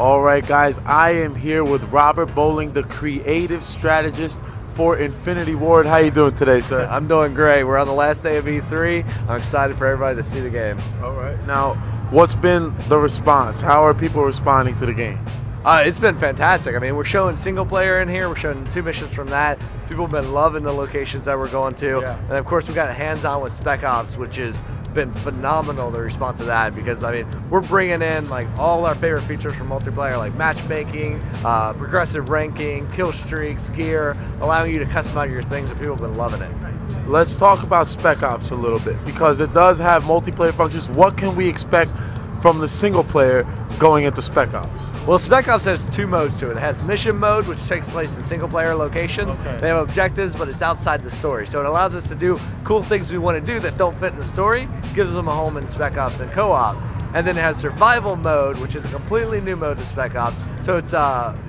All right, guys, I am here with Robert Bowling, the creative strategist for Infinity Ward. How you doing today, sir? I'm doing great. We're on the last day of E3. I'm excited for everybody to see the game. All right. Now, what's been the response? How are people responding to the game? It's been fantastic. I mean, we're showing single player in here. We're showing 2 missions from that. People have been loving the locations that we're going to. Yeah. And of course, we got hands-on with Spec Ops, which has been phenomenal, the response to that, because I mean, we're bringing in like all our favorite features from multiplayer, like matchmaking, progressive ranking, kill streaks, gear, allowing you to customize your things, and people have been loving it. Let's talk about Spec Ops a little bit, because it does have multiplayer functions. What can we expect from the single player going into Spec Ops? Well, Spec Ops has 2 modes to it. It has mission mode, which takes place in single player locations. Okay. They have objectives, but it's outside the story. So it allows us to do cool things we want to do that don't fit in the story, gives them a home in Spec Ops and co-op. And then it has survival mode, which is a completely new mode to Spec Ops. So it's,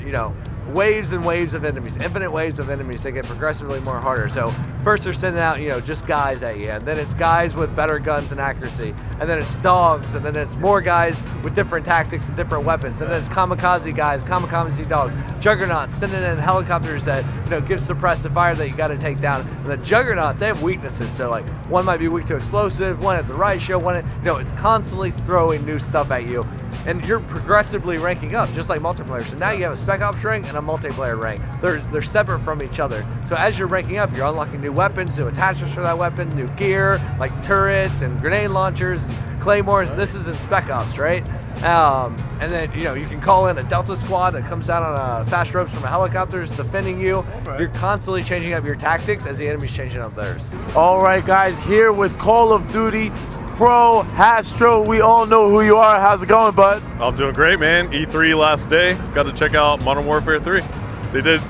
you know, waves and waves of enemies, infinite waves of enemies. They get progressively more harder. So first they're sending out, you know, just guys at you, and then it's guys with better guns and accuracy, and then it's dogs, and then it's more guys with different tactics and different weapons, and then it's kamikaze guys, kamikaze dogs, juggernauts sending in helicopters that, you know, give suppressive fire that you got to take down. And the juggernauts, they have weaknesses. So like one might be weak to explosive, one has a riot shield, one, you know, it's constantly throwing new stuff at you. And you're progressively ranking up, just like multiplayer. So now you have a Spec Ops rank and a multiplayer rank. They're separate from each other. So as you're ranking up, you're unlocking new weapons, new attachments for that weapon, new gear, like turrets and grenade launchers and claymores. Right. This is in Spec Ops, right? And then, you know, you can call in a Delta squad that comes down on fast ropes from a helicopter defending you. Right. You're constantly changing up your tactics as the enemy's changing up theirs. All right, guys, here with Call of Duty Pro Hastro. We all know who you are. How's it going, bud? I'm doing great, man. E3 last day. Got to check out Modern Warfare 3. They did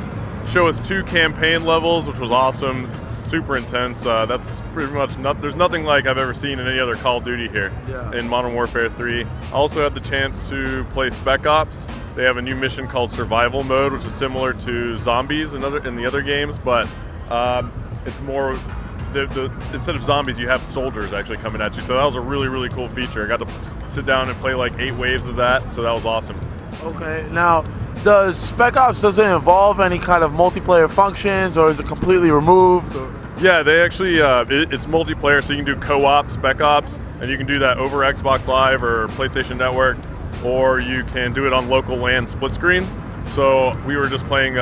show us 2 campaign levels, which was awesome. Super intense. That's pretty much there's nothing like I've ever seen in any other Call of Duty here in Modern Warfare 3. I also had the chance to play Spec Ops. They have a new mission called Survival Mode, which is similar to Zombies in the other games, but it's more. Instead of zombies, you have soldiers actually coming at you. So that was a really, really cool feature. I got to sit down and play like 8 waves of that, so that was awesome. Okay, now, does Spec Ops, does it involve any kind of multiplayer functions, or is it completely removed? Yeah, they actually, it's multiplayer, so you can do co-op Spec Ops, and you can do that over Xbox Live or PlayStation Network, or you can do it on local LAN split screen. So we were just playing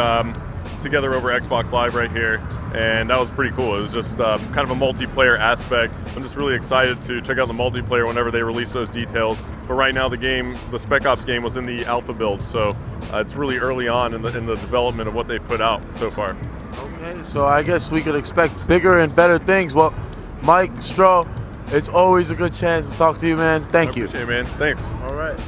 together over Xbox Live right here, and that was pretty cool. It was just kind of a multiplayer aspect. I'm just really excited to check out the multiplayer whenever they release those details. But right now the Spec Ops game was in the alpha build, so it's really early on in the development of what they've put out so far. Okay, so I guess we could expect bigger and better things. Well, Mike Stro, it's always a good chance to talk to you, man. Thank you. I appreciate it, man. Thanks. All right.